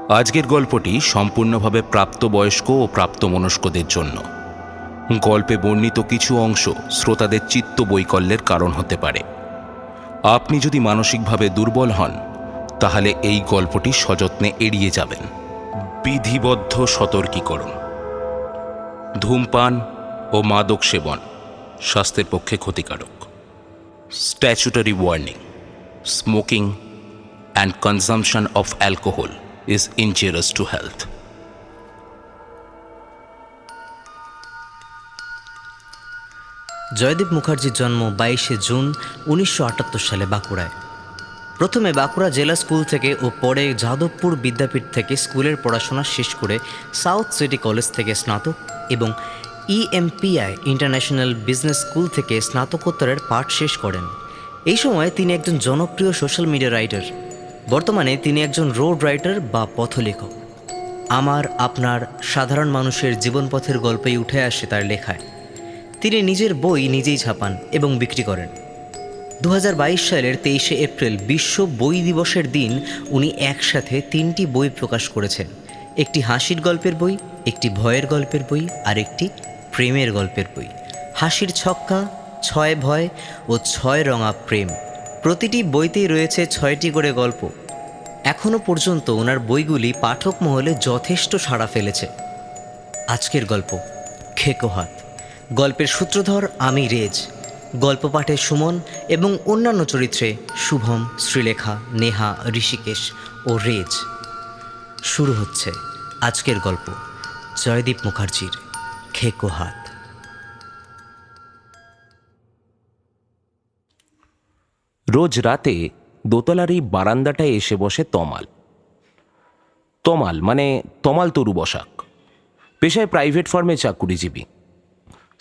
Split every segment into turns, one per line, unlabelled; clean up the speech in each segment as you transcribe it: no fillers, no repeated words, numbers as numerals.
আজকের গল্পটি সম্পূর্ণভাবে প্রাপ্তবয়স্ক ও প্রাপ্তমনস্কদের জন্য। গল্পে বর্ণিত কিছু অংশ শ্রোতাদের চিত্ত বৈকল্যের কারণ হতে পারে। আপনি যদি মানসিকভাবে দুর্বল হন তাহলে এই গল্পটি সযত্নে এড়িয়ে যাবেন। বিধিবদ্ধ সতর্কীকরণ: ধূমপান ও মাদক সেবন স্বাস্থ্যের পক্ষে ক্ষতিকারক। Statutory warning: smoking and consumption of alcohol is injurious to health.
Joydeep মুখার্জির জন্ম 22শে জুন 1978 সালে বাঁকুড়ায়। প্রথমে বাঁকুড়া জেলা স্কুল থেকে ও পরে যাদবপুর বিদ্যাপীঠ থেকে স্কুলের পড়াশোনা শেষ করে সাউথ সিটি কলেজ থেকে স্নাতক এবং EMPI ইন্টারন্যাশনাল বিজনেস স্কুল থেকে স্নাতকোত্তরের পাঠ শেষ করেন। এই সময় তিনি একজন জনপ্রিয় সোশ্যাল মিডিয়া রাইটার। বর্তমানে তিনি একজন রোড রাইটার বা পথলেখক। আমার আপনার সাধারণ মানুষের জীবনপথের গল্পেই উঠে আসে তার লেখায়। তিনি নিজের বই নিজেই ছাপান এবং বিক্রি করেন। 2022 সালের 23শে এপ্রিল বিশ্ব বই দিবসের দিন উনি একসাথে 3টি বই প্রকাশ করেছেন। একটি হাসির গল্পের বই, একটি ভয়ের গল্পের বই আর একটি প্রেমের গল্পের বই। হাসির ছক্কা, 6 ভয় ও 6 রঙা প্রেম। প্রতিটি বইতেই রয়েছে 6টি করে গল্প। এখনও পর্যন্ত ওনার বইগুলি পাঠক মহলে যথেষ্ট সাড়া ফেলেছে। আজকের গল্প খেকোহাত। গল্পের সূত্রধর আমি রেজ, গল্প পাঠে সুমন এবং অন্যান্য চরিত্রে শুভম, শ্রীলেখা, নেহা, ঋষিকেশ ও রেজ। শুরু হচ্ছে আজকের গল্প জয়দীপ মুখার্জির খেকোহাত।
রোজ রাতে দোতলার এই বারান্দাটায় এসে বসে তমাল। তমাল মানে তমাল তরু বসাক। পেশায় প্রাইভেট ফার্মে চাকুরিজীবী।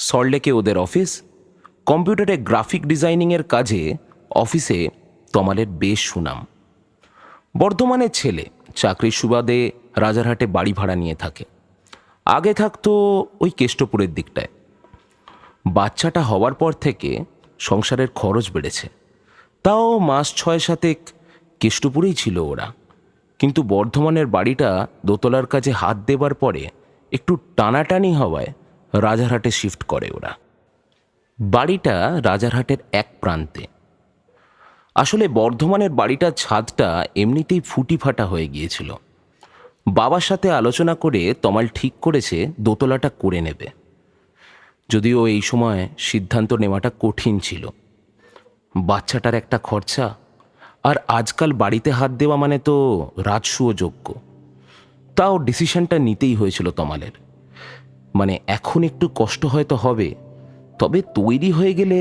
সল্টলেকে ওদের অফিস। কম্পিউটারে গ্রাফিক ডিজাইনিংয়ের কাজে অফিসে তমালের বেশ সুনাম। বর্ধমানের ছেলে, চাকরির সুবাদে রাজারহাটে বাড়ি ভাড়া নিয়ে থাকে। আগে থাকতো ওই কেষ্টপুরের দিকটায়। বাচ্চাটা হওয়ার পর থেকে সংসারের খরচ বেড়েছে। তাও মাস 6-7 কেষ্টপুরেই ছিল ওরা। কিন্তু বর্ধমানের বাড়িটা দোতলার কাজে হাত দেবার পরে একটু টানাটানি হওয়ায় রাজারহাটে শিফট করে ওরা। বাড়িটা রাজারহাটের এক প্রান্তে। আসলে বর্ধমানের বাড়িটার ছাদটা এমনিতেই ফুটি ফাটা হয়ে গিয়েছিল। বাবার সাথে আলোচনা করে তমাল ঠিক করেছে দোতলাটা করে নেবে। যদিও এই সময় সিদ্ধান্ত নেওয়াটা কঠিন ছিল। বাচ্চাটার একটা খরচা, আর আজকাল বাড়িতে হাত দেওয়া মানে তো রাজসূয়যোগ্য। তাও ডিসিশনটা নিতেই হয়েছিল তমালের। মানে এখন একটু কষ্ট হয়তো হবে, তবে তৈরি হয়ে গেলে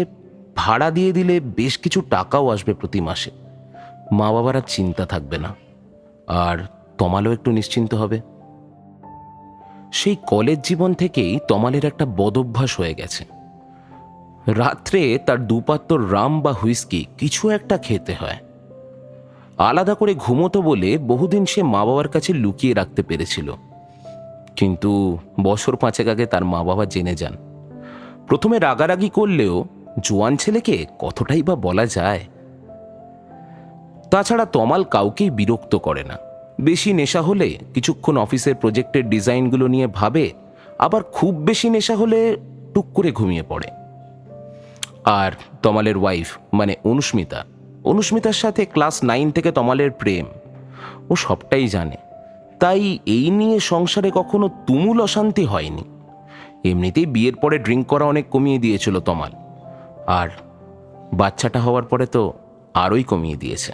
ভাড়া দিয়ে দিলে বেশ কিছু টাকাও আসবে প্রতি মাসে। মা বাবার আর চিন্তা থাকবে না, আর তমালও একটু নিশ্চিন্ত হবে। সেই কলেজ জীবন থেকেই তমালের একটা বদভ্যাস হয়ে গেছে। রাত্রে তার দুপাত্র রাম বা হুইস্কি কিছু একটা খেতে হয়। আলাদা করে ঘুমোতো বলে বহুদিন সে মা বাবার কাছে লুকিয়ে রাখতে পেরেছিল। কিন্তু বছর 5 আগে তার মা বাবা জেনে যান। প্রথমে রাগারাগি করলেও জোয়ান ছেলেকে কতটাই বা বলা যায়। তাছাড়া তমাল কাউকেই বিরক্ত করে না। বেশি নেশা হলে কিছুক্ষণ অফিসের প্রজেক্টের ডিজাইনগুলো নিয়ে ভাবে, আবার খুব বেশি নেশা হলে টুক করে ঘুমিয়ে পড়ে। আর তমালের ওয়াইফ মানে অনুস্মিতার সাথে ক্লাস 9 থেকে তমালের প্রেম। ও সবটাই জানে। তাই এই নিয়ে সংসারে কখনো তুমুল অশান্তি হয়নি। এমনিতেই বিয়ের পরে ড্রিঙ্ক করা অনেক কমিয়ে দিয়েছিল তমাল, আর বাচ্চাটা হওয়ার পরে তো আরোই কমিয়ে দিয়েছে।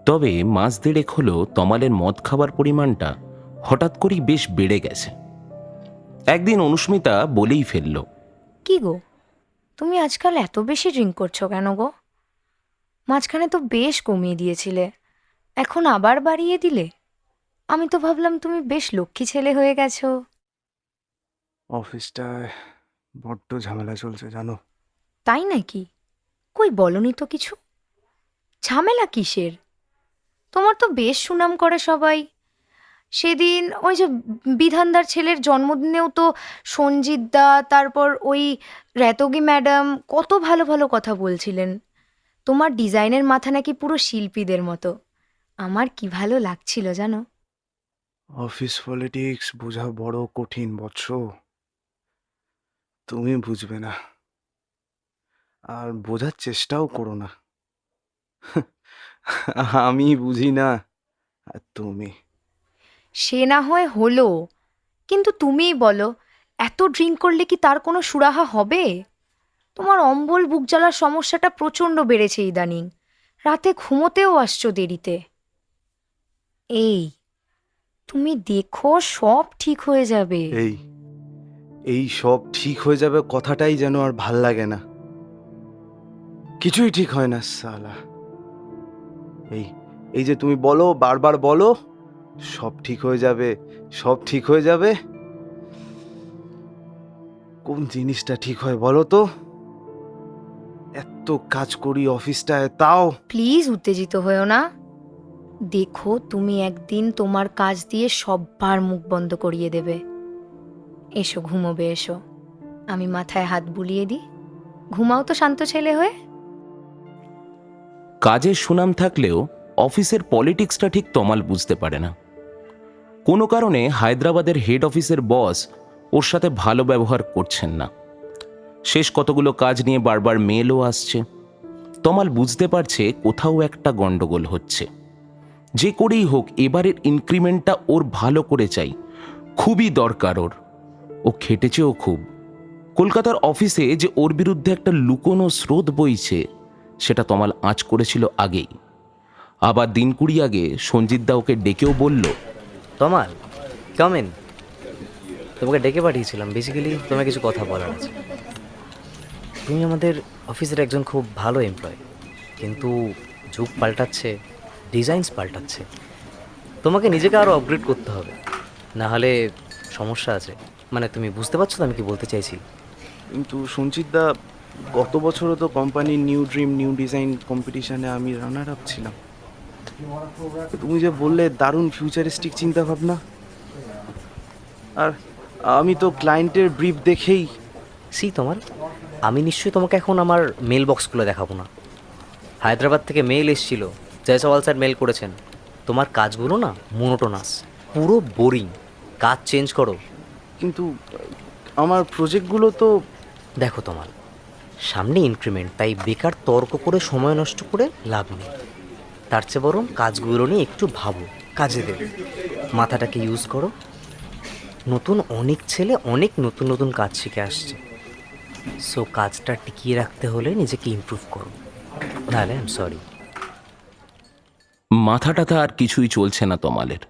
তবে মাস 1.5 হলো তমালের মদ খাবার পরিমাণটা হঠাৎ করেই বেশ বেড়ে গেছে। একদিন অনুস্মিতা বলেই ফেলল,
কি গো, তুমি আজকাল এত বেশি ড্রিঙ্ক করছো কেন গো? মাঝখানে তো বেশ কমিয়ে দিয়েছিলে, এখন আবার বাড়িয়ে দিলে। আমি তো ভাবলাম তুমি বেশ লক্ষ্মী ছেলে হয়ে গেছো।
অফিসটায় বড্ড ঝামেলা চলছে জানো।
তাই নাকি? কই বলনি তো কিছু। ঝামেলা কিসের? তোমার তো বেশ সুনাম করে সবাই। সেদিন ওই যে বিধানদার ছেলের জন্মদিনেও তো সঞ্জিত দা, তারপর ওই রেতগি ম্যাডাম কত ভালো ভালো কথা বলছিলেন। তোমার ডিজাইনের মাথা নাকি পুরো শিল্পীদের মতো। আমার কি ভালো লাগছিল জানো।
অফিস পলিটিক্স বোঝা বড় কঠিন বৎস। তুমি বুঝবে না, আর বোঝার চেষ্টাও করো না। আমি বুঝি না, আর তুমি।
সে না হয় হলো, কিন্তু তুমিই বলো, এত ড্রিঙ্ক করলে কি তার কোনো সুরাহা হবে? তোমার অম্বল বুক জ্বালার সমস্যাটা প্রচণ্ড বেড়েছে ইদানিং। রাতে ঘুমোতেও আসছো দেরিতে। এই, তুমি দেখো সব ঠিক হয়ে যাবে।
এই এই সব ঠিক হয়ে যাবে কথাটাই যেন আর ভাল লাগে না। কিছুই ঠিক হয় না সালা। এই এই যে তুমি বলো, বারবার বলো সব ঠিক হয়ে যাবে, সব ঠিক হয়ে যাবে। কোন জিনিসটা ঠিক হয় বলো তো? এত কাজ করি অফিসটায়, তাও
প্লিজ উত্তেজিত হয়েও না। দেখো তুমি একদিন তোমার কাজ দিয়ে সব্বার মুখ বন্ধ করিয়ে দেবে। এসো ঘুমোবে, এসো, আমি মাথায় হাত বুলিয়ে দিই। ঘুমাও তো শান্ত ছেলে হয়ে।
কাজের সুনাম থাকলেও অফিসের পলিটিক্সটা ঠিক তমাল বুঝতে পারে না। কোনো কারণে হায়দ্রাবাদের হেড অফিসের বস ওর সাথে ভালো ব্যবহার করছেন না। শেষ কতগুলো কাজ নিয়ে বারবার মেলও আসছে। তমাল বুঝতে পারছে কোথাও একটা গন্ডগোল হচ্ছে। যে করেই হোক এবারের ইনক্রিমেন্টটা ওর ভালো করে চাই, খুবই দরকার ওর। ও খেটেছেও খুব। কলকাতার অফিসে যে ওর বিরুদ্ধে একটা লুকোনো স্রোত বইছে, সেটা তমাল আঁচ করেছিল আগেই। আবার দিন কুড়ি আগে সঞ্জিত দা ওকে ডেকেও বলল,
তমাল, কামেন, তোমাকে ডেকে পাঠিয়েছিলাম বেসিক্যালি তোমার কিছু কথা বলার আছে। তুমি আমাদের অফিসের একজন খুব ভালো এমপ্লয়, কিন্তু যুগ পাল্টাচ্ছে, ডিজাইনস পাল্টাচ্ছে। তোমাকে নিজেকে আরও আপগ্রেড করতে হবে, না হলে সমস্যা আছে। মানে তুমি বুঝতে পারছো তো আমি কি বলতে চাইছি?
কিন্তু সঞ্চিত দা, গত বছরও তো কোম্পানির নিউ ড্রিম নিউ ডিজাইন কম্পিটিশনে আমি রানার আপ ছিলাম। তুমি যে বললে দারুণ ফিউচারিস্টিক চিন্তা ভাবনা, আর আমি তো ক্লায়েন্টের ব্রিফ দেখেই।
তোমার, আমি নিশ্চয়ই তোমাকে এখন আমার মেল বক্সগুলো দেখাবো না। হায়দ্রাবাদ থেকে মেল এসেছিল, জয়সওয়াল স্যার মেল করেছেন, তোমার কাজগুলো না মোনোটোনাস, পুরো বোরিং, কাজ চেঞ্জ করো।
কিন্তু আমার প্রজেক্টগুলো তো।
দেখো তোমার সামনে ইনক্রিমেন্ট, তাই বেকার তর্ক করে সময় নষ্ট করে লাভ নেই। তার চেয়ে বরং কাজগুলো নিয়ে একটু ভাবো, কাজে দেবে, মাথাটাকে ইউজ করো। নতুন অনেক ছেলে অনেক নতুন নতুন কাজ শিখে আসছে, সো কাজটা টিকিয়ে রাখতে হলে নিজেকে ইমপ্রুভ করো, নাহলে আই এম সরি।
মাথাটাতে আর কিছুই চলছে না তমালের।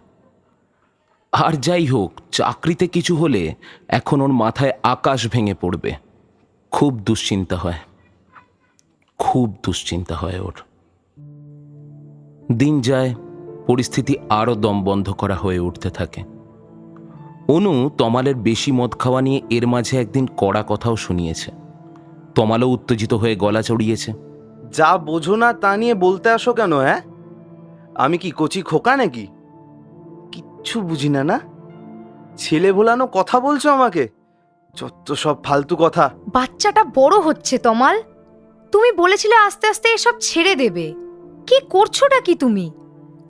আর যাই হোক, চাকরিতে কিছু হলে এখন ওর মাথায় আকাশ ভেঙে পড়বে। খুব দুশ্চিন্তা হয়, খুব দুশ্চিন্তা হয় ওর। দিন যায়, পরিস্থিতি আরও দম বন্ধ করা হয়ে উঠতে থাকে। অনু তমালের বেশি মদ খাওয়া নিয়ে এর মাঝে একদিন কড়া কথাও শুনিয়েছে। তমালও উত্তেজিত হয়ে গলা চড়িয়েছে।
যা বোঝো না তা নিয়ে বলতে আসো কেন? হ্যাঁ, আমি কি কচি খোকা নাকি? কিচ্ছু বুঝি না, না ছেলে ভোলানো কথা বলছো আমাকে, যত সব ফালতু কথা।
বাচ্চাটা বড় হচ্ছে তমাল, তুমি বলেছিলে আস্তে আস্তে এসব ছেড়ে দেবে। কি করছোটা কি তুমি?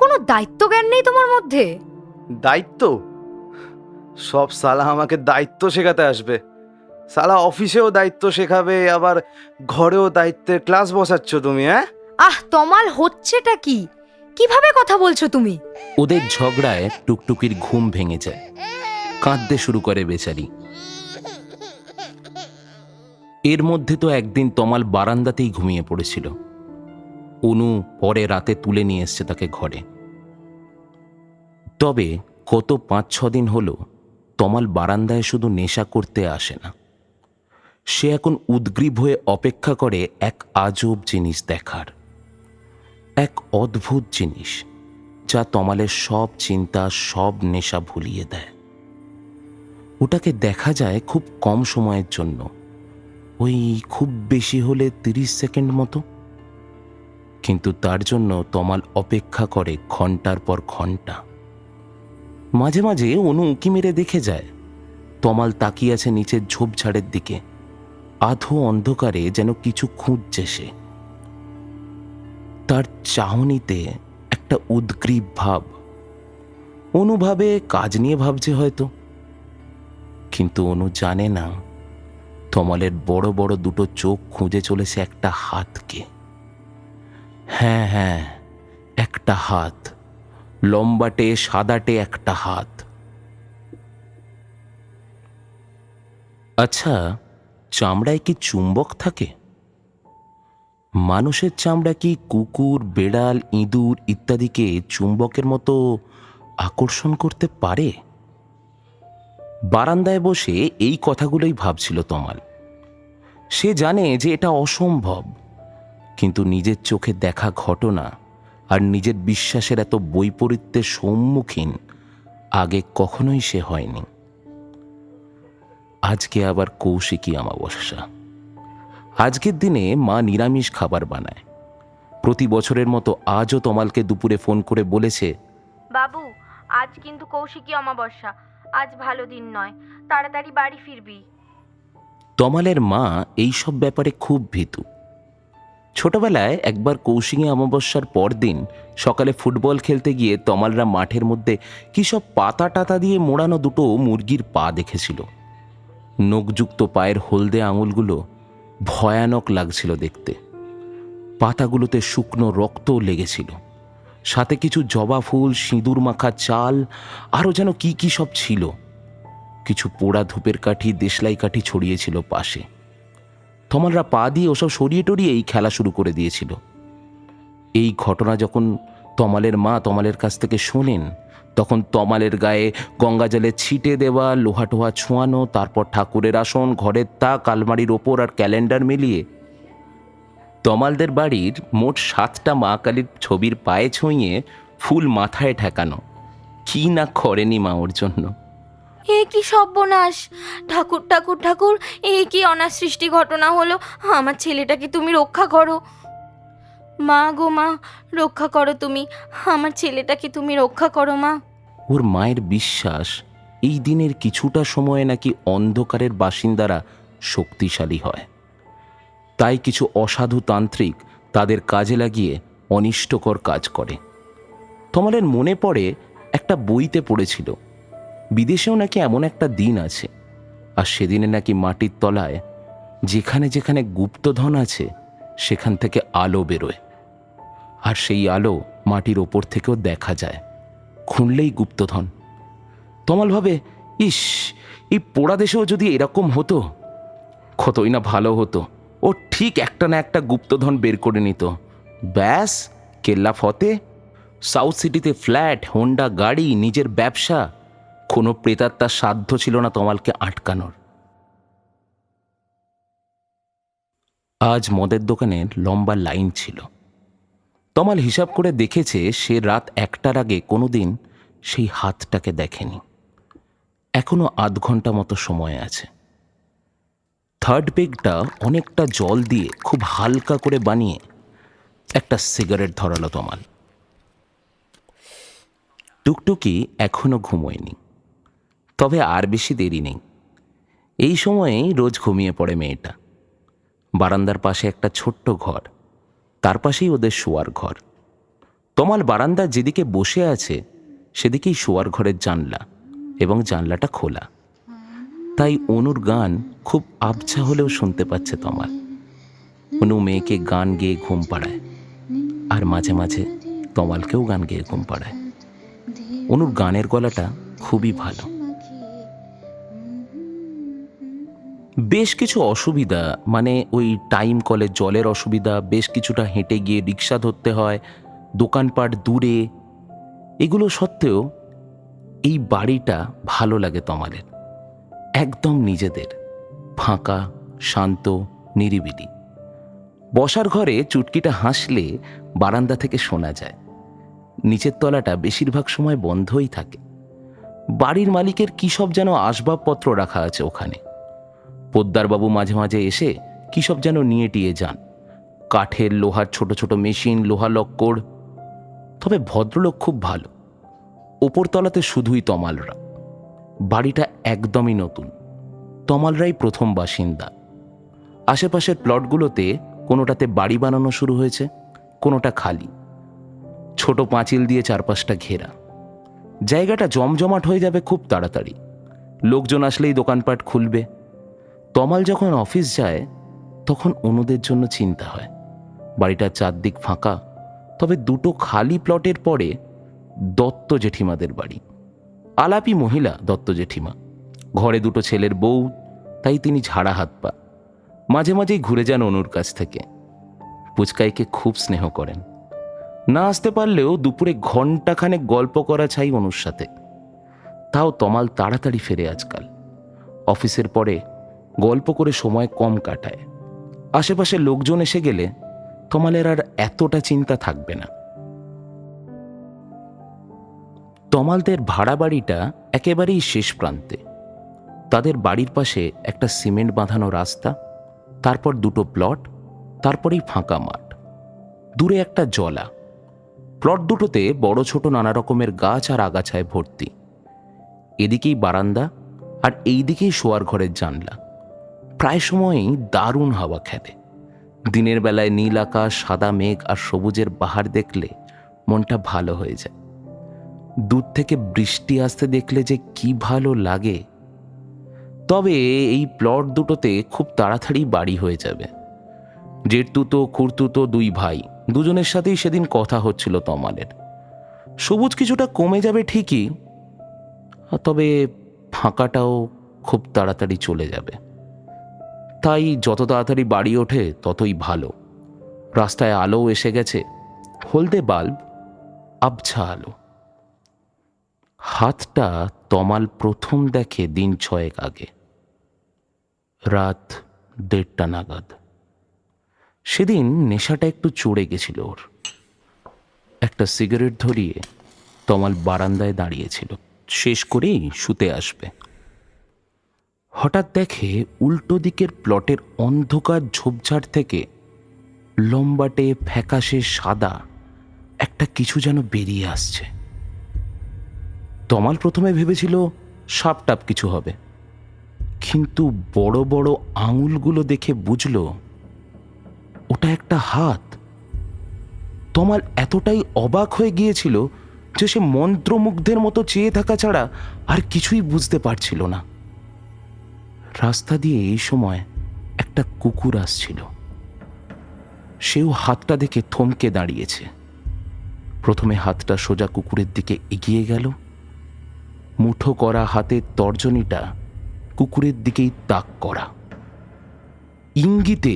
কোনো দায়িত্ব জ্ঞান নেই তোমার মধ্যে।
দায়িত্ব? সব সালা আমাকে দায়িত্ব শেখাতে আসবে। সালা অফিসেও দায়িত্ব শেখাবে, আবার ঘরেও দায়িত্বের ক্লাস বসাচ্ছ তুমি। হ্যাঁ,
আহ তমাল, হচ্ছেটা কি? কিভাবে কথা বলছো তুমি?
ওদের ঝগড়ায় টুকটুকির ঘুম ভেঙে যায়, কাঁদতে শুরু করে বেচারি। এর মধ্যে তো একদিন তমাল বারান্দাতেই ঘুমিয়ে পড়েছিল। অনু পরে রাতে তুলে নিয়ে এসছে তাকে ঘরে। তবে গত 5-6 দিন হলো তমাল বারান্দায় শুধু নেশা করতে আসে না, সে এখন উদ্গ্রীব হয়ে অপেক্ষা করে এক আজব জিনিস দেখার। এক অদ্ভুত জিনিস যা তমালের সব চিন্তা, সব নেশা ভুলিয়ে দেয়। ওটাকে দেখা যায় খুব কম সময়ের জন্য, ওই খুব বেশি হলে 30 সেকেন্ড মতো। কিন্তু তার জন্য তমাল অপেক্ষা করে ঘন্টার পর ঘন্টা। মাঝে মাঝে অনু উঁকি মেরে দেখে যায় তমাল তাকিয়ে আছে নিচের ঝোপঝাড়ের দিকে, আধো অন্ধকারে যেন কিছু খুঁজছে সে। তার চাহনিতে একটা একটা উদ্গ্রীব ভাব। অনুভাবে কাজ নিয়ে ভাবছে হয়তো, কিন্তু অনু জানে না তমালের বড় বড় দুটো চোখ খুঁজে চলেছে একটা হাতকে। হ্যাঁ হ্যাঁ, একটা হাত, লম্বাটে সাদাটে একটা হাত। আচ্ছা, চামড়ায় কি চুম্বক থাকে? মানুষের চামড়া কি কুকুর, বেড়াল, ইঁদুর ইত্যাদিকে চুম্বকের মতো আকর্ষণ করতে পারে? বারান্দায় বসে এই কথাগুলোই ভাবছিল তমাল। সে জানে যে এটা অসম্ভব, কিন্তু নিজের চোখে দেখা ঘটনা আর নিজের বিশ্বাসের এত বৈপরীত্যের সম্মুখীন আগে কখনোই সে হয়নি। আজকে আবার কৌশিকী অমাবস্যা। আজকের দিনে মা নিরামিষ খাবার বানায়। প্রতি বছরের মতো আজও তমালকে দুপুরে ফোন করে বলেছে,
বাবু, আজ কিন্তু কৌশিকী অমাবস্যা, আজ ভালো দিন নয়, তাড়াতাড়ি বাড়ি ফিরবি।
তমালের মা এইসব ব্যাপারে খুব ভীতু। ছোটবেলায় একবার কৌশিকী অমাবস্যার পরদিন সকালে ফুটবল খেলতে গিয়ে তমালরা মাঠের মধ্যে কি সব পাতা টাতা দিয়ে মোড়ানো দুটো মুরগির পা দেখেছিল। নখযুক্ত পায়ের হলদে আঙুলগুলো ভয়ানক লাগছিল দেখতে। পাতাগুলোতে শুকনো রক্তও লেগেছিল, সাথে কিছু জবা ফুল, সিঁদুর মাখা চাল, আরও যেন কি কি সব ছিল। কিছু পোড়া ধূপের কাঠি, দেশলাই কাঠি ছড়িয়েছিল পাশে। তমালরা পা দিয়ে ওসব সরিয়ে টরিয়ে এই খেলা শুরু করে দিয়েছিল। এই ঘটনা যখন তমালের মা তমালের কাছ থেকে শোনেন, তখন তমালের গায়ে গঙ্গা জলে ছিটে দেওয়া, লোহা টোহা ছোঁয়ানো, তারপর ঠাকুরের আসন, ঘরের তাক, আলমারির ওপর আর ক্যালেন্ডার মিলিয়ে তমালদের বাড়ির মোট 7টা মা কালীর ছবির পায়ে ছুঁয়ে ফুল মাথায় ঠেকানো। কি না করেনি মা ওর জন্য।
এ কি সর্বনাশ! ঠাকুর ঠাকুর ঠাকুর, এ কি অনাসৃষ্টি ঘটনা হলো! আমার ছেলেটাকে তুমি রক্ষা করো মা, গো মা, রক্ষা করো তুমি আমার ছেলেটাকে, তুমি রক্ষা করো মা।
ওর মায়ের বিশ্বাস এই দিনের কিছুটা সময়ে নাকি অন্ধকারের বাসিন্দারা শক্তিশালী হয়। তাই কিছু অসাধু তান্ত্রিক তাদের কাজে লাগিয়ে অনিষ্টকর কাজ করে। তমালের মনে পড়ে একটা বইতে পড়েছিল বিদেশেও নাকি এমন একটা দিন আছে, আর সেদিনে নাকি মাটির তলায় যেখানে যেখানে গুপ্তধন আছে সেখান থেকে আলো বেরোয়, আর সেই আলো মাটির ওপর থেকেও দেখা যায়। খুঁড়লেই গুপ্তধন। তমাল ভাবে, ইস, এই পোড়া দেশেও যদি এরকম হতো কতই না ভালো হতো। ও ঠিক একটা না একটা গুপ্তধন বের করে নিত। ব্যাস, কেল্লা ফতে। সাউথ সিটিতে ফ্ল্যাট, হোন্ডা গাড়ি, নিজের ব্যবসা। কোনো প্রেতাত্মার সাধ্য ছিল না তমালকে আটকানোর। আজ মদের দোকানে লম্বা লাইন ছিল। তমাল হিসাব করে দেখেছে সে রাত 1টার আগে কোনোদিন সেই হাতটাকে দেখেনি। এখনো আধ ঘন্টা মতো সময় আছে। থার্ড পেগটা অনেকটা জল দিয়ে খুব হালকা করে বানিয়ে একটা সিগারেট ধরালো তমাল। টুকটুকি এখনো ঘুমোয়নি, তবে আর বেশি দেরি নেই। এই সময়েই রোজ ঘুমিয়ে পড়ে মেয়েটা। বারান্দার পাশে একটা ছোট্ট ঘর, তার পাশেই ওদের শোয়ার ঘর। তমাল বারান্দার যেদিকে বসে আছে সেদিকেই শোয়ার ঘরের জানলা, এবং জানলাটা খোলা। তাই অনুর গান খুব আবছা হলেও শুনতে পাচ্ছে তমাল। অনু মেয়েকে গান গেয়ে ঘুম পাড়ায়, আর মাঝে মাঝে তমালকেও গান গেয়ে ঘুম পাড়ায়। অনুর গানের গলাটা খুবই ভালো। বেশ কিছু অসুবিধা, মানে ওই টাইম কলে জলের অসুবিধা, বেশ কিছুটা হেঁটে গিয়ে রিক্সা ধরতে হয়, দোকানপাট দূরে, এগুলো সত্ত্বেও এই বাড়িটা ভালো লাগে তমালের। একদম নিজেদের, ফাঁকা, শান্ত, নিরিবিলি। বসার ঘরে চুটকিটা হাসলে বারান্দা থেকে শোনা যায়। নিচের তলাটা বেশিরভাগ সময় বন্ধই থাকে। বাড়ির মালিকের কী সব যেন আসবাবপত্র রাখা আছে ওখানে। পোদ্দারবাবু মাঝে মাঝে এসে কী সব যেন নিয়ে টিয়ে যান। কাঠের, লোহার ছোট ছোট মেশিন, লোহা লক্কড়। তবে ভদ্রলোক খুব ভালো। ওপরতলাতে শুধুই তমালরা। বাড়িটা একদমই নতুন, তমালরাই প্রথম বাসিন্দা। আশেপাশের প্লটগুলোতে কোনোটাতে বাড়ি বানানো শুরু হয়েছে, কোনোটা খালি। ছোট পাঁচিল দিয়ে চারপাশটা ঘেরা। জায়গাটা জমজমাট হয়ে যাবে খুব তাড়াতাড়ি। লোকজন আসলেই দোকানপাট খুলবে। তমাল যখন অফিস যায় তখন অনুদের জন্য চিন্তা হয়। বাড়িটার চারদিক ফাঁকা, তবে দুটো খালি প্লটের পরে দত্ত জেঠিমাদের বাড়ি। আলাপি মহিলা দত্ত জেঠিমা, ঘরে দুটো ছেলের বউ, তাই তিনি ঝাড়া হাত পা। মাঝে মাঝেই ঘুরে যান অনুর কাছ থেকে। পুচকাইকে খুব স্নেহ করেন। না আসতে পারলেও দুপুরে ঘণ্টাখানেক গল্প করা চাই অনুর সাথে। তাও তমাল তাড়াতাড়ি ফেরে আজকাল। অফিসের পরে গল্প করে সময় কম কাটায়। আশেপাশে লোকজন এসে গেলে তমালের আর এতটা চিন্তা থাকবে না। তমালদের ভাড়া বাড়িটা একেবারেই শেষ প্রান্তে। তাদের বাড়ির পাশে একটা সিমেন্ট বাঁধানো রাস্তা, তারপর দুটো প্লট, তারপরেই ফাঁকা মাঠ, দূরে একটা জলা। প্লট দুটোতে বড় ছোট নানা রকমের গাছ আর আগাছায় ভর্তি। এদিকেই বারান্দা আর এইদিকেই শোয়ার ঘরের জানলা। প্রায় সময়ই দারুণ হাওয়া খেলে। দিনের বেলায় নীল আকাশ, সাদা মেঘ আর সবুজের বাহার দেখলে মনটা ভালো হয়ে যায়। দূর থেকে বৃষ্টি আসতে দেখলে যে কি ভালো লাগে। তবে এই প্লট দুটোতে খুব তাড়াতাড়ি বাড়ি হয়ে যাবে। জেঠতুতো খুড়তুতো দুই ভাই, দুজনের সাথেই সেদিন কথা হচ্ছিল তমালের। সবুজ কিছুটা কমে যাবে ঠিকই, তবে ফাঁকাটাও খুব তাড়াতাড়ি চলে যাবে। তাই যত তাড়াতাড়ি বাড়ি ওঠে ততই ভালো। রাস্তায় আলো এসে গেছে, হলদে বাল্ব, আবছা আলো। হাতটা তমাল প্রথম দেখে দিন 6 আগে, রাত 1:30 নাগাদ। সেদিন নেশাটা একটু চড়ে গেছিল ওর। একটা সিগারেট ধরিয়ে তমাল বারান্দায় দাঁড়িয়েছিল, শেষ করেই শুতে আসবে। হঠাৎ দেখে উল্টো দিকের প্লটের অন্ধকার ঝোপঝাড় থেকে লম্বাটে ফ্যাকাশে সাদা একটা কিছু যেন বেরিয়ে আসছে। তমাল প্রথমে ভেবেছিল সাপ টাপ কিছু হবে, কিন্তু বড় বড় আঙুলগুলো দেখে বুঝল ওটা একটা হাত। তমাল এতটাই অবাক হয়ে গিয়েছিল যে সে মন্ত্রমুগ্ধের মতো চেয়ে থাকা ছাড়া আর কিছুই বুঝতে পারছিল না। রাস্তা দিয়ে এই সময় একটা কুকুর আসছিল। সেও হাতটা দেখে থমকে দাঁড়িয়েছে। প্রথমে হাতটা সোজা কুকুরের দিকে এগিয়ে গেল। মুঠো করা হাতের তর্জনীটা কুকুরের দিকেই তাক করা, ইঙ্গিতে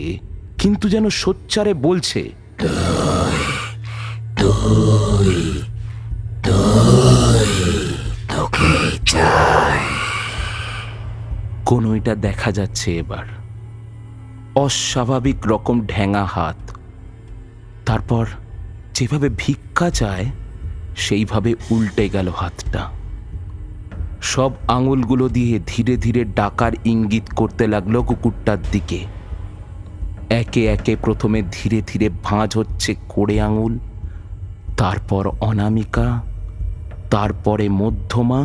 কিন্তু যেন সোচ্চারে বলছে, কোনটা দেখা যাচ্ছে এবার অস্বাভাবিক রকম ঢ্যাঙা হাত। তারপর যেভাবে ভিক্ষা চায় সেইভাবে উল্টে গেল হাতটা। সব আঙুলগুলো দিয়ে ধীরে ধীরে ডাকার ইঙ্গিত করতে লাগলো কুকুরটার দিকে। একে একে প্রথমে ধীরে ধীরে ভাঁজ হচ্ছে কোড়ে আঙুল, তারপর অনামিকা, তারপরে মধ্যমা,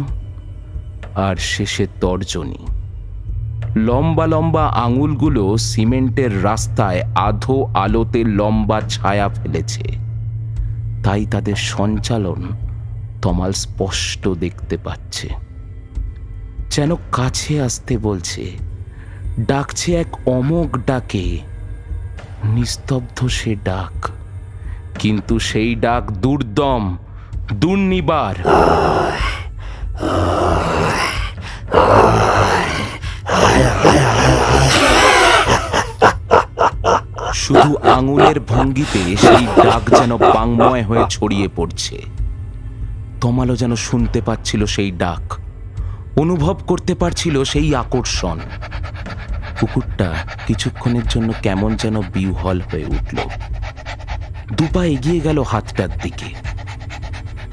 আর শেষে তর্জনী। লম্বা লম্বা আঙুলগুলো সিমেন্টের রাস্তায় আধো আলোতে লম্বা ছায়া ফেলেছে, তাই তাদের সঞ্চালন তমাল স্পষ্ট দেখতে পাচ্ছে। যেন কাছে আসতে বলছে, ডাকছে এক অমোঘ ডাকে। নিস্তব্ধ সে ডাক, কিন্তু সেই ডাক দুর্দম, দুর্নিবার। শুধু আঙুলের ভঙ্গিতে সেই ডাক যেন বাংময় হয়ে ছড়িয়ে পড়ছে। তমালও যেন শুনতে পাচ্ছিল সেই ডাক, অনুভব করতে পারছিল সেই আকর্ষণ। কুকুরটা কিছুক্ষণের জন্য কেমন যেন বিহ্বল হয়ে উঠল। দুপা এগিয়ে গেল হাতটার দিকে,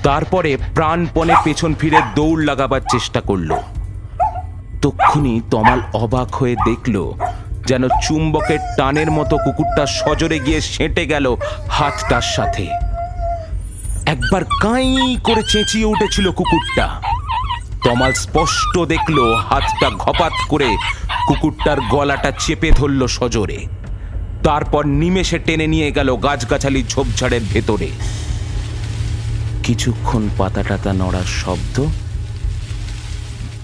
তারপরে প্রাণপণে পেছন ফিরে দৌড় লাগাবার চেষ্টা করল। তক্ষুনি তমাল অবাক হয়ে দেখল যেন চুম্বকের টানের মতো কুকুরটা সজোরে গিয়ে সেঁটে গেল হাতটার সাথে। একবার কাঁই করে চেঁচিয়ে উঠেছিল কুকুরটা। তমাল স্পষ্ট দেখল হাতটা ঘপাত করে কুকুরটার গলাটা চেপে ধরল সজোরে, তারপর নিমেষে টেনে নিয়ে গেল গাছগাছালি ঝোপঝাড়ের ভেতরে। কিছুক্ষণ পাতা টাতা নড়ার শব্দ,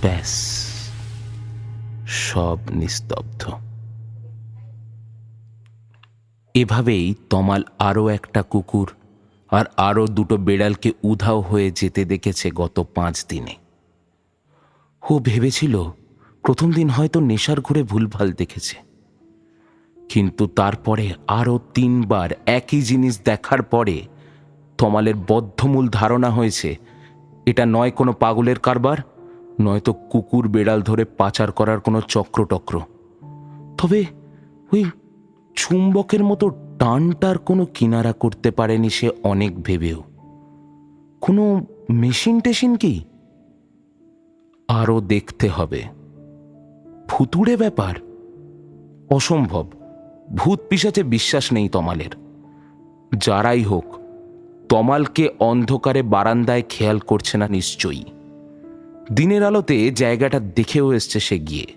ব্যাস সব নিস্তব্ধ। এভাবেই তমাল আরও একটা কুকুর আর আরও দুটো বেড়ালকে উধাও হয়ে যেতে দেখেছে গত 5 দিনে। ও ভেবেছিল প্রথম দিন হয়তো নেশার ঘুরে ভুলভাল দেখেছে, কিন্তু তারপরে আরও 3 বার একই জিনিস দেখার পরে তমালের বদ্ধমূল ধারণা হয়েছে এটা নয় কোনো পাগলের কারবার, নয়তো কুকুর বেড়াল ধরে পাচার করার কোনো চক্রটক্র। তবে ওই চুম্বকের মতো টানটার কোনো কিনারা করতে পারেনি সে অনেক ভেবেও। কোনো মেশিন টেশিন কি? আরও দেখতে হবে। ভুতুড়ে ব্যাপার? অসম্ভব। ভূত পিশাচে বিশ্বাস নেই তমালের। যারাই হোক, তমালকে অন্ধকারে বারান্দায় খেয়াল করছে না নিশ্চয়ই। দিনের আলোতে জায়গাটা দেখেও এসছে সে গিয়ে,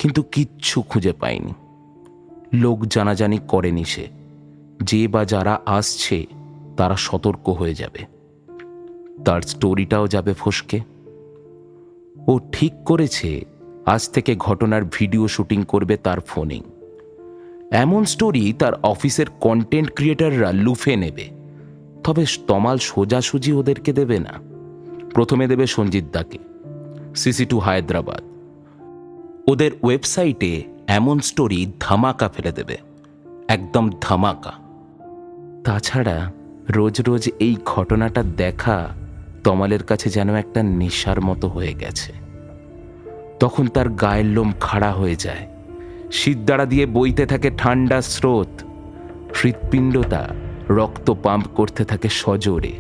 কিন্তু কিচ্ছু খুঁজে পায়নি। লোক জানাজানি করেনি সে। যে বা যারা আসছে তারা সতর্ক হয়ে যাবে, তার স্টোরিটাও যাবে ফসকে। ও ঠিক করেছে আজ থেকে ঘটনার ভিডিও শুটিং করবে তার ফোনে। এমন স্টোরি তার অফিসের কন্টেন্ট ক্রিয়েটাররা লুফে নেবে। তবে তমাল সোজাসুজি ওদেরকে দেবে না। প্রথমে দেবে সঞ্জিত দাকে, CC2 হায়দ্রাবাদ। ওদের ওয়েবসাইটে এমন স্টোরি ধামাকা ফেলে দেবে, একদম ধামাকা। তাছাড়া রোজ রোজ এই ঘটনাটা দেখা তমালের কাছে যেন একটা নেশার মতো হয়ে গেছে। তখন তার গায়ের লোম খাড়া হয়ে যায়, শিরদাঁড়া দিয়ে বইতে থাকে ঠান্ডা স্রোত, হৃৎপিণ্ডটা রক্ত পাম্প করতে থাকে সজোরে,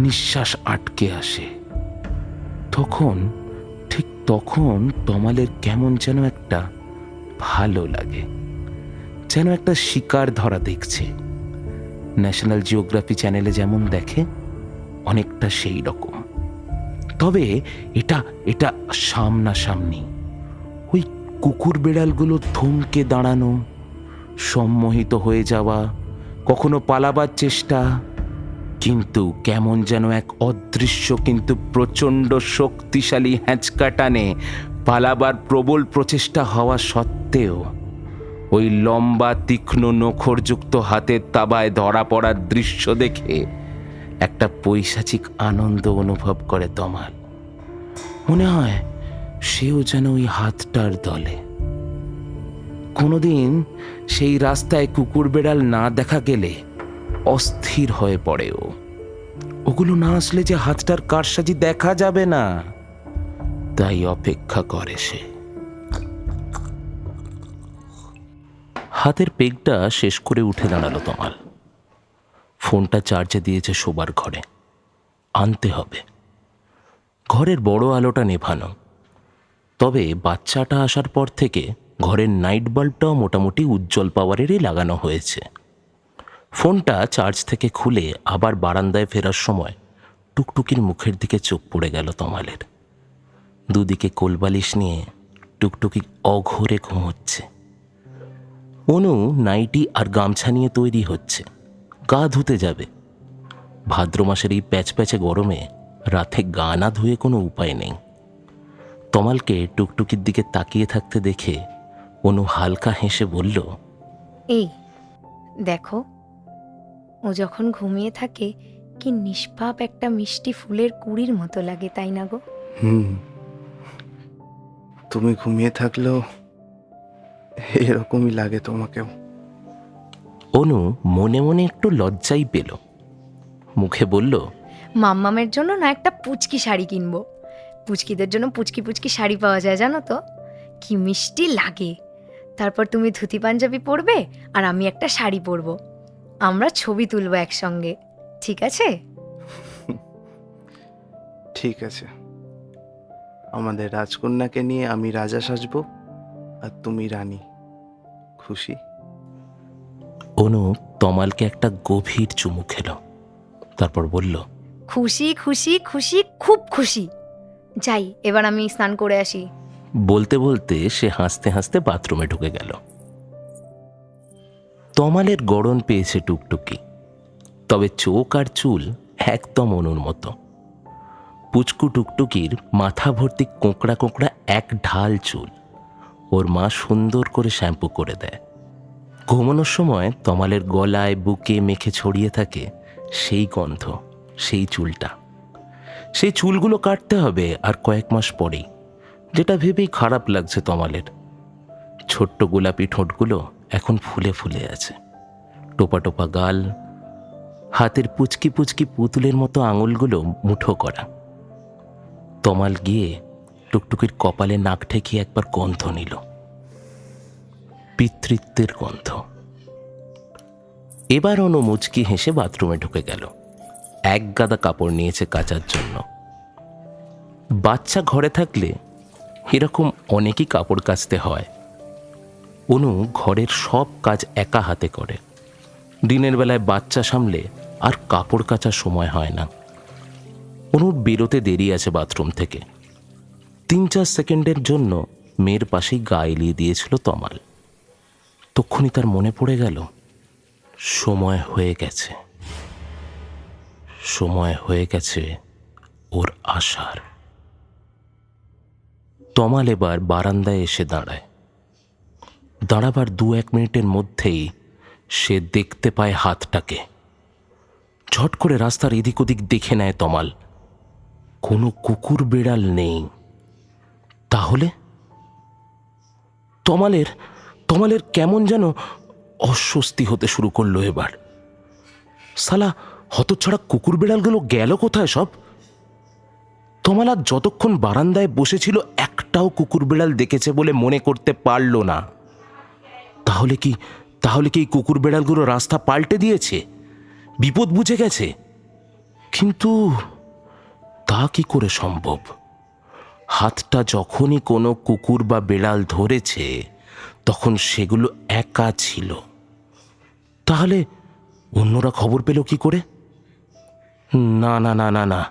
নিঃশ্বাস আটকে আসে। ঠিক তখন তমালের কেমন যেন একটা ভালো লাগে, যেন একটা শিকার ধরা দেখছে। ন্যাশনাল জিওগ্রাফি চ্যানেলে যেমন দেখে, অনেকটা সেই রকম। তবে এটা সামনাসামনি। ওই কুকুর বেড়ালগুলো থমকে দাঁড়ানো, সম্মোহিত হয়ে যাওয়া, কখনো পালাবার চেষ্টা, কিন্তু কেমন যেন এক অদৃশ্য কিন্তু প্রচণ্ড শক্তিশালী হ্যাঁচকা টানে পালাবার প্রবল প্রচেষ্টা হওয়া সত্ত্বেও ওই লম্বা তীক্ষ্ণ নখরযুক্ত হাতের তাবায় ধরা পড়ার দৃশ্য দেখে একটা পৈশাচিক আনন্দ অনুভব করে তমাল। মনে হয় সেও যেন ওই হাতটার দলে। কোনোদিন সেই রাস্তায় কুকুর বেড়াল না দেখা গেলে অস্থির হয়ে পড়ে ও। ওগুলো না আসলে যে হাতটার কারসাজি দেখা যাবে না, তাই অপেক্ষা করে সে। হাতের পেগটা শেষ করে উঠে দাঁড়ালো তমাল। ফোনটা চার্জে দিয়েছে শোবার ঘরে, আনতে হবে। ঘরের বড় আলোটা নেভানো, তবে বাচ্চাটা আসার পর থেকে ঘরের নাইট বাল্বটাও মোটামুটি উজ্জ্বল পাওয়ারেরই লাগানো হয়েছে। ফোনটা চার্জ থেকে খুলে আবার বারান্দায় ফেরার সময় টুকটুকির মুখের দিকে চোখ পড়ে গেল তমালের। দুদিকে কোলবালিশ নিয়ে টুকটুকি অঘোরে ঘুমোচ্ছে। অনু নাইটি আর গামছা নিয়ে তৈরি হচ্ছে, গা ধুতে যাবে। ভাদ্র মাসের এই প্যাচপ্যাচে গরমে রাতে গা না ধুয়ে কোনো উপায় নেই। তমালকে টুকটুকির দিকে তাকিয়ে থাকতে দেখে অনু হালকা হেসে বলল,
এই দেখো, ও যখন ঘুমিয়ে থাকে কি নিষ্পাপ একটা মিষ্টি ফুলের কুঁড়ির মতো লাগে, তাই না গো?
তুমি ঘুমিয়ে থাকলেও এরকমই লাগে তোমাকেও।
অনু মনে মনে একটু লজ্জাই পেল, মুখে বলল,
মাম্মামের জন্য না একটা পুচকি শাড়ি কিনবো। পুচকিদের জন্য পুচকি পুচকি শাড়ি পাওয়া যায় জানো তো, কি মিষ্টি লাগে। তারপর তুমি ধুতি পাঞ্জাবি পরবে আর আমি একটা শাড়ি পরবো, আমরা ছবি তুলবো একসঙ্গে, ঠিক আছে?
ঠিক আছে, আমাদের রাজকন্যাকে নিয়ে আমি রাজা সাজবো আর তুমি রানী। খুশি?
অনু তমালকে একটা গভীর চুমু খেল, তারপর বলল,
খুশি খুশি খুশি, খুব খুশি। যাই, এবার আমি স্নান করে আসি।
বলতে বলতে সে হাসতে হাসতে বাথরুমে ঢুকে গেল। তমালের গড়ন পেয়েছে টুকটুকি, তবে চোখ আর চুল একদম অনুর মতো। পুচকু টুকটুকির মাথা ভর্তি কোঁকড়া কোঁকড়া এক ঢাল চুল ওর মা সুন্দর করে শ্যাম্পু করে দেয়। ঘুমানোর সময় তমালের গলায় বুকে মেখে ছড়িয়ে থাকে সেই গন্ধ, সেই চুলটা। সেই চুলগুলো কাটতে হবে আর কয়েক মাস পরেই, যেটা ভেবেই খারাপ লাগছে তমালের। ছোট্ট গোলাপি ঠোঁটগুলো এখন ফুলে ফুলে আছে, টোপা টোপা গাল, হাতের পুচকি পুচকি পুতুলের মতো আঙুলগুলো মুঠো করা। তমাল গিয়ে টুকটুকির কপালে নাক ঠেকিয়ে একবার গন্ধ নিল, পিতৃত্বের গন্ধ। এবার অনু মুচকি হেসে বাথরুমে ঢুকে গেল। এক গাদা কাপড় নিয়েছে কাচার জন্য। বাচ্চা ঘরে থাকলে এরকম অনেকই কাপড় কাচতে হয়। অনু ঘরের সব কাজ একা হাতে করে। দিনের বেলায় বাচ্চা সামলে আর কাপড় কাচার সময় হয় না। অনুর বেরোতে দেরি আছে বাথরুম থেকে। 3-4 সেকেন্ডের জন্য মেয়ের পাশেই গা এলিয়ে দিয়েছিল তমাল। তক্ষুনি তার মনে পড়ে গেল, সময় হয়ে গেছে, সময় হয়ে গেছে ওর আসার। তমাল এবার বারান্দায় এসে দাঁড়ায়। দাঁড়াবার 2-1 মিনিটের মধ্যেই সে দেখতে পায় হাতটাকে। ঝট করে রাস্তার এদিক ওদিক দেখে নেয় তমাল। কোনো কুকুর বেড়াল নেই। তাহলে তমালের কেমন যেন অস্বস্তি হতে শুরু করলো এবার। শালা হতচ্ছাড়া কুকুর বেড়ালগুলো গেল কোথায় সব? তমাল আর যতক্ষণ বারান্দায় বসেছিল একটাও কুকুর বেড়াল দেখেছে বলে মনে করতে পারল না। তাহলে কি এই কুকুর বেড়ালগুলো রাস্তা পাল্টে দিয়েছে, বিপদ বুঝে গেছে? কিন্তু তা কি করে সম্ভব? হাতটা যখনই কোনো কুকুর বা বেড়াল ধরেছে তখন সেগুলো একা ছিল। তাহলে অন্যরা খবর পেল কি করে? না না না না না,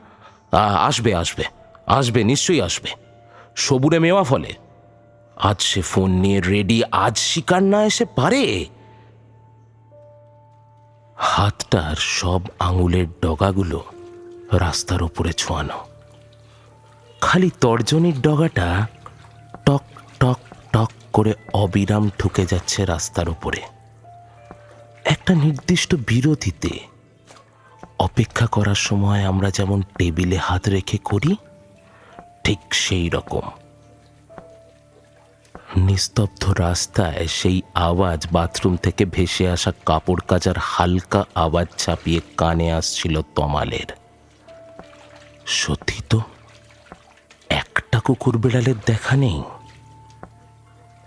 আসবে আসবে আসবে, নিশ্চয়ই আসবে। সবুরে মেওয়া ফলে। আজ সে ফোন নিয়ে রেডি, আজ শিকার না এসে পারে। হাতটার সব আঙুলের ডগাগুলো রাস্তার উপরে ছোঁয়ানো। খালি তর্জনীর ডগাটা টক টক টক করে অবিরাম ঢুকে যাচ্ছে রাস্তার উপরে। একটা নির্দিষ্ট বিরতিতে, অপেক্ষা করার সময় আমরা যেমন টেবিলে হাত রেখে করি, ঠিক সেই রকম। নিস্তব্ধ রাস্তায় সেই আওয়াজ বাথরুম থেকে ভেসে আসা কাপড় কাচার হালকা আওয়াজ ছাপিয়ে কানে আসছিল তমালের। সত্যি তো, একটা কুকুর বেড়ালের দেখা নেই।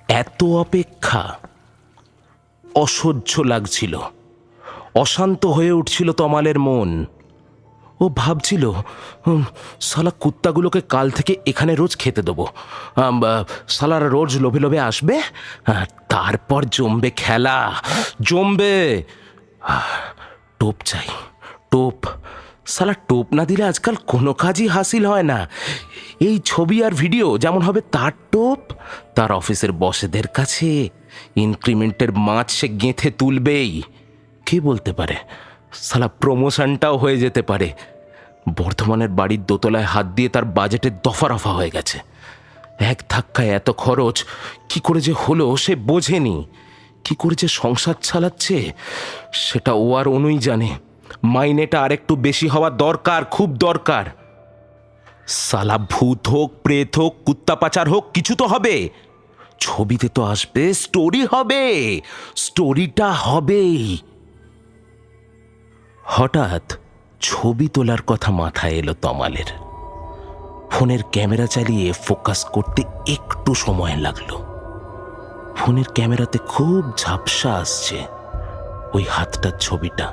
এত অপেক্ষা অসহ্য লাগছিল, অশান্ত হয়ে উঠছিল তমালের মন। ও ভাবছিল, শালা কুত্তাগুলোকে কাল থেকে এখানে রোজ খেতে দেবো। শালারা রোজ লোভে লোভে আসবে, তারপর জমবে খেলা, জমবে। টোপ চাই, টোপ। শালা টোপ না দিলে আজকাল কোনো কাজই হাসিল হয় না। এই ছবি আর ভিডিও যেমন হবে তার টোপ, তার অফিসের বসেদের কাছে ইনক্রিমেন্টের মাছ সে গেঁথে তুলবেই। কে বলতে পারে, শালা প্রমোশনটাও হয়ে যেতে পারে। বর্ধমানের বাড়ির দোতলায় হাত দিয়ে তার বাজেটের দফা রফা হয়ে গেছে। এক ধাক্কায় এত খরচ কি করে যে হলো সে বোঝেনি। কি করে যে সংসার চালাচ্ছে সেটা ও আর অনুই জানে। মাইনেটা আর একটু বেশি হওয়া দরকার, খুব দরকার। শালা ভূত হোক, প্রেত হোক, কুত্তা পাচার হোক, কিছু তো হবে। ছবিতে তো আসবে, স্টোরি হবে, স্টোরিটা হবেই। হঠাৎ ছবি তোলার কথা মাথায় এলো তমালের। ফোনের ক্যামেরা চালিয়ে ফোকাস করতে একটু সময় লাগলো। ফোনের ক্যামেরাতে খুব ঝাপসা আসছে ওই হাতটার ছবিটা।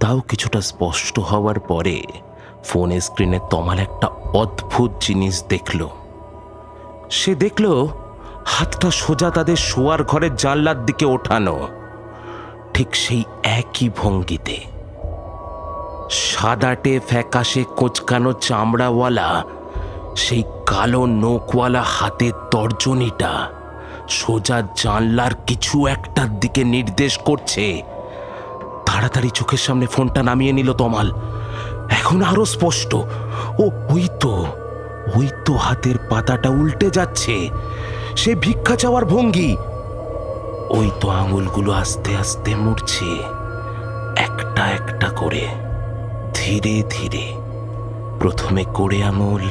তাও কিছুটা স্পষ্ট হওয়ার পরে ফোনের স্ক্রিনে তমাল একটা অদ্ভুত জিনিস দেখল। সে দেখল হাতটা সোজা তাদের শোয়ার ঘরের জানলার দিকে ওঠানো, ঠিক সেই একই ভঙ্গিতে। সাদাটে ফ্যাকাশে কোঁচকানো চামড়াওয়ালা সেই কালো নোকওয়ালা হাতের তর্জনীটা সোজা জানলার কিছু একটার দিকে নির্দেশ করছে। তাড়াতাড়ি চোখের সামনে ফোনটা নামিয়ে নিল তমাল। এখন আরো স্পষ্ট। ওই তো হাতের পাতাটা উল্টে যাচ্ছে, সে ভিক্ষা চাওয়ার ভঙ্গি। ওই তো আঙুলগুলো আস্তে আস্তে মুড়ছে, একটা একটা করে, ধীরে ধীরে। প্রথমে কোড়ে আঙুল,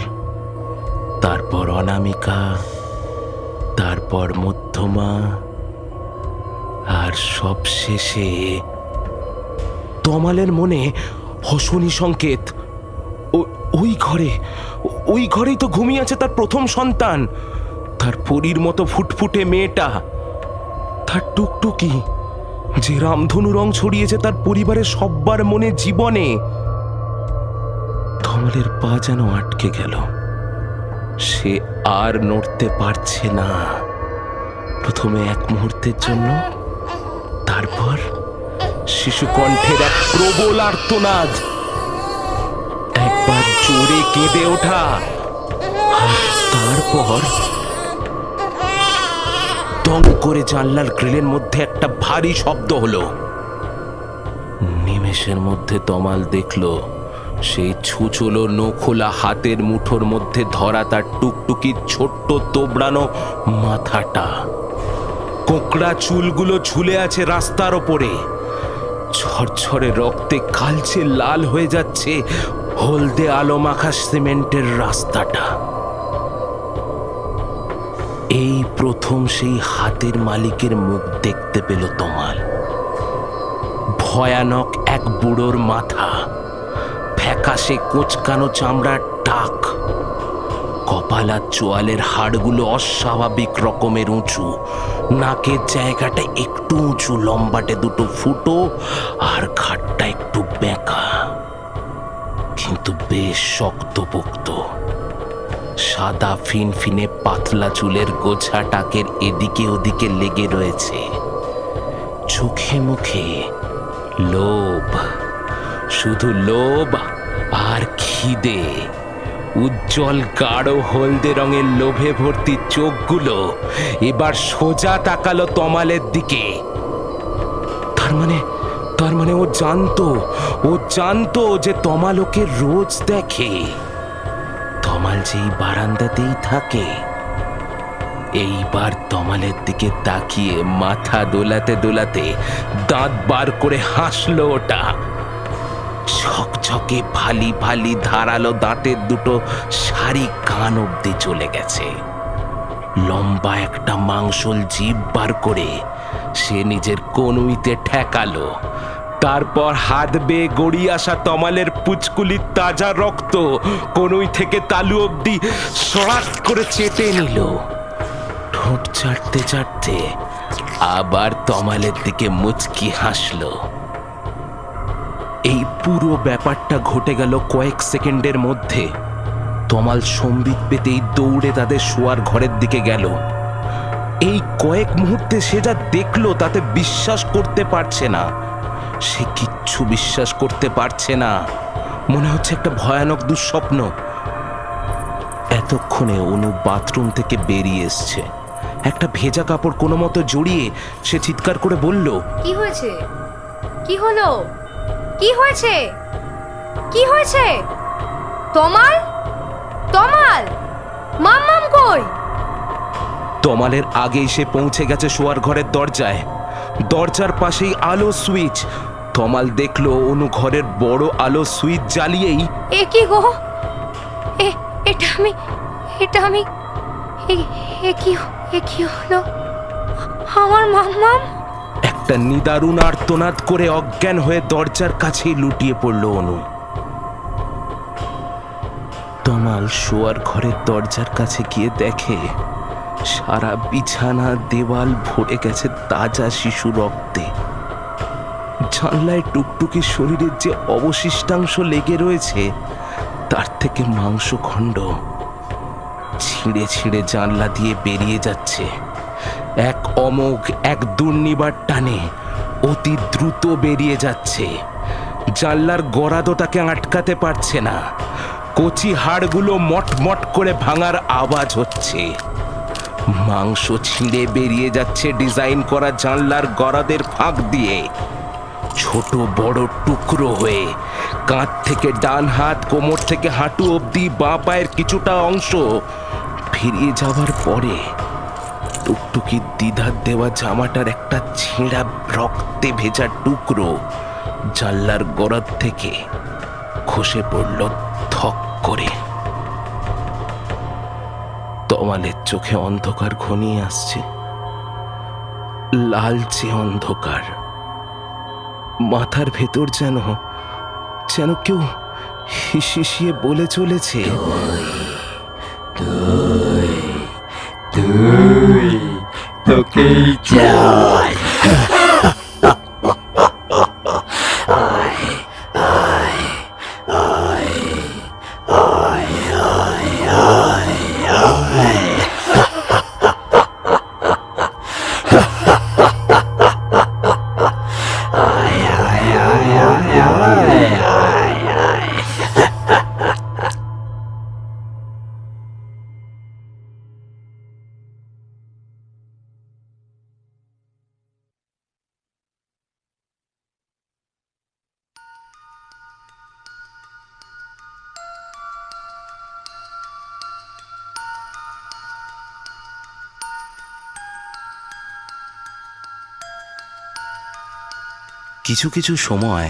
তারপর অনামিকা, তারপর মধ্যমা, আর সব শেষে তমালের মনে হসনি সংকেত। ওই ঘরেই তো ঘুমিয়ে আছে তার প্রথম সন্তান, তার পরীর মতো ফুটফুটে মেয়েটা, তার টুকটুকি, যে রামধনু রং ছড়িয়েছে তার পরিবারের সব্বার মনে, জীবনে। তমালের পা যেন আটকে গেল, সে আর নড়তে পারছে না। প্রথমে এক মুহূর্তের জন্য, তারপর শিশু কণ্ঠের এক প্রবল আর্তনাদ, একবার জোরে কেঁদে ওঠা, আর তারপর দম করে জানলার গ্রিলের মধ্যে একটা ভারী শব্দ হলো। নিমেষের মধ্যে তমাল দেখল সেই ছুচলো নোখোলা হাতের মুঠোর মধ্যে ধরা তার টুকটুকির ছোট্ট তোবড়ানো মাথাটা। কোকড়া চুলগুলো ঝুলে আছে রাস্তার ওপরে, ঝরঝরে রক্তে কালচে লাল হয়ে যাচ্ছে হলদে আলো মাখা সিমেন্টের রাস্তাটা। এই প্রথম সেই হাতের মালিকের মুখ দেখতে পেল তমাল। ভয়ানক এক বুড়োর মাথা, ফ্যাকাশে কোঁচকানো চামড়ার টাক, কপালার চোয়ালের হাড়গুলো অস্বাভাবিক রকমের উঁচু, নাকের জায়গাটা একটু উঁচু, লম্বাটে দুটো ফুটো, আর ঘাটটা একটু বেঁকা, কিন্তু বেশ শক্তপোক্ত। সাদা ফিনফিনে পাতলা চুলের গোছা টাকের এদিকে ওদিকে লেগে রয়েছে। চোখে মুখে লোভ, শুধু লোভ আর খিদে। উজ্জ্বল গাঢ় হলদে রঙের লোভে ভর্তি চোখগুলো এবার সোজা তাকালো তমালের দিকে। তার মানে ও জানতো যে তমাল ওকে রোজ দেখে। তমাল যেই বারান্দাতেই থাকে। এইবার তমালের দিকে তাকিয়ে মাথা দোলাতে দোলাতে দাঁত বার করে হাসলো ওটা। ঝকঝকে ভালি ভালি ধারালো দাঁতের দুটো সারি কান অব্দি চলে গেছে। লম্বা একটা মাংসল জিভ বার করে সে নিজের কনুইতে ঠেকালো। তারপর হাত বেয়ে গড়িয়ে আসা তমালের পুচকুলির তাজা রক্ত কনুই থেকে তালু অব্দি সরাত করে চেটে নিল। ঠোঁট চাটতে চাটতে আবার তমালের দিকে মুচকি হাসলো। এই পুরো ব্যাপারটা ঘটে গেল কয়েক সেকেন্ডের মধ্যে। তমাল সম্বিত পেতেই দৌড়ে তাদের শোয়ার ঘরের দিকে গেল। এই কয়েক মুহূর্তে সে যা দেখলো তাতে বিশ্বাস করতে পারছে না। সে কিচ্ছু বিশ্বাস করতে পারছে না, মনে হচ্ছে একটা ভয়ানক দুঃস্বপ্ন। এতক্ষণে অনু বাথরুম থেকে বেরিয়ে এসছে। একটা ভেজা কাপড় কোনো মতো জড়িয়ে সে চিৎকার করে বলল,
কি হয়েছে? কি হলো? কি হয়েছে? কি হয়েছে? তমাল, তমাল, মাম্মাম কই?
তমালের আগেই সে পৌঁছে গেছে শোয়ার ঘরের দরজায়। দরজার পাশেই আলো সুইচ। তমাল দেখলো অনু ঘরের বড় আলো সুইচ জ্বালিয়েই,
এ কি গো? এটা আমি এ কি হলো? আমার মাম্মাম।
একটা নিদারুণ আর্তনাদ করে অজ্ঞান হয়ে দরজার কাছেই লুটিয়ে পড়ল অনু। তমাল শোয়ার ঘরের দরজার কাছে গিয়ে দেখে সারা বিছানা দেওয়াল ভরে গেছে তাজা শিশু রক্তে। জানলায় টুকটুকি শরীরের যে অবশিষ্টাংশ লেগে রয়েছে তার থেকে মাংসখণ্ড ছিঁড়ে ছিঁড়ে জানলা দিয়ে বেরিয়ে যাচ্ছে। এক অমোঘ, এক দুর্নিবার টানে অতি দ্রুত বেরিয়ে যাচ্ছে। জানলার গরাদও তাকে আটকাতে পারছে না। কচি হাড়গুলো মটমট করে ভাঙার আওয়াজ হচ্ছে। মাংস ছিঁড়ে বেরিয়ে যাচ্ছে ডিজাইন করা জানলার গরাদের ফাঁক দিয়ে, ছোট বড় টুকরো হয়ে কাঁধ থেকে ডান হাত, কোমর থেকে হাঁটু অবধি বাঁ পায়ের কিছুটা অংশ ফিরিয়ে যাবার পরে টুকটুকি দ্বিধার দেওয়া জামাটার একটা ছেঁড়া রক্তে ভেজা টুকরো জানলার গরাদ থেকে খসে পড়ল থক করে। তমালের চোখে অন্ধকার ঘনিয়ে আসছে, লালচে অন্ধকার। মাথার ভেতর যেন যেন কেউ হিসিয়ে বলে চলেছে,
তোকেই চাই।
কিছু কিছু সময়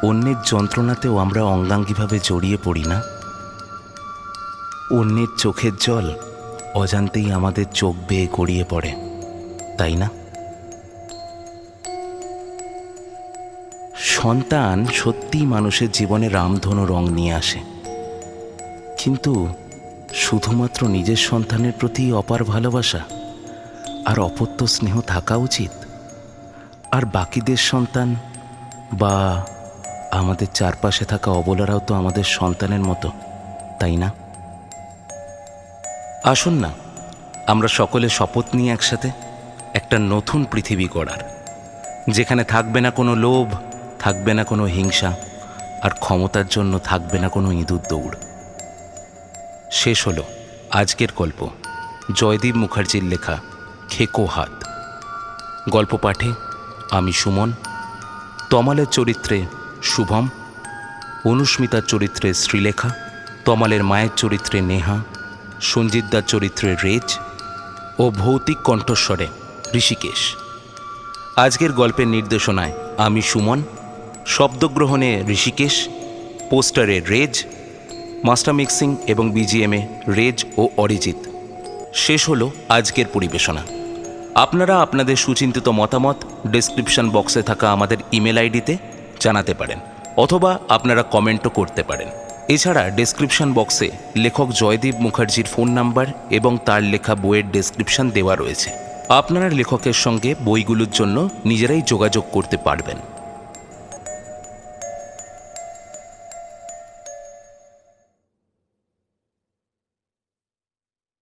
অন্যের যন্ত্রণাতেও আমরা অঙ্গাঙ্গিভাবে জড়িয়ে পড়ি না? অন্যের চোখের জল অজান্তেই আমাদের চোখ বেয়ে গড়িয়ে পড়ে, তাই না? সন্তান সত্যিই মানুষের জীবনে রামধনু রং নিয়ে আসে, কিন্তু শুধুমাত্র নিজের সন্তানের প্রতি অপার ভালোবাসা আর অপত্য স্নেহ থাকা উচিত, আর বাকিদের সন্তান বা আমাদের চারপাশে থাকা অবলারাও তো আমাদের সন্তানের মতো, তাই না? আসুন না আমরা সকলে শপথ নিয়ে একসাথে একটা নতুন পৃথিবী গড়ার, যেখানে থাকবে না কোনো লোভ, থাকবে না কোনো হিংসা, আর ক্ষমতার জন্য থাকবে না কোনো ইঁদুর দৌড়। শেষ হলো আজকের গল্প, জয়দীপ মুখার্জির লেখা খেকো হাত। গল্প পাঠে আমি সুমন, তমালের চরিত্রে শুভম, অনুস্মিতার চরিত্রে শ্রীলেখা, তমালের মায়ের চরিত্রে নেহা, সঞ্জিতদার চরিত্রে রেজ ও ভৌতিক কণ্ঠস্বরে ঋষিকেশ। আজকের গল্পের নির্দেশনায় আমি সুমন, শব্দগ্রহণে ঋষিকেশ, পোস্টারে রেজ, মাস্টার মিক্সিং এবং বিজিএমে রেজ ও অরিজিৎ। শেষ হলো আজকের পরিবেশনা। আপনারা আপনাদের সুচিন্তিত মতামত ডেসক্রিপশন বক্সে থাকা আমাদের ইমেল আইডিতে জানাতে পারেন, অথবা আপনারা কমেন্টও করতে পারেন। এছাড়া ডেসক্রিপশন বক্সে লেখক জয়দীপ মুখার্জির ফোন নাম্বার এবং তার লেখা বইয়ের ডেসক্রিপশন দেওয়া রয়েছে। আপনারা লেখকের সঙ্গে বইগুলোর জন্য নিজেরাই যোগাযোগ করতে পারবেন।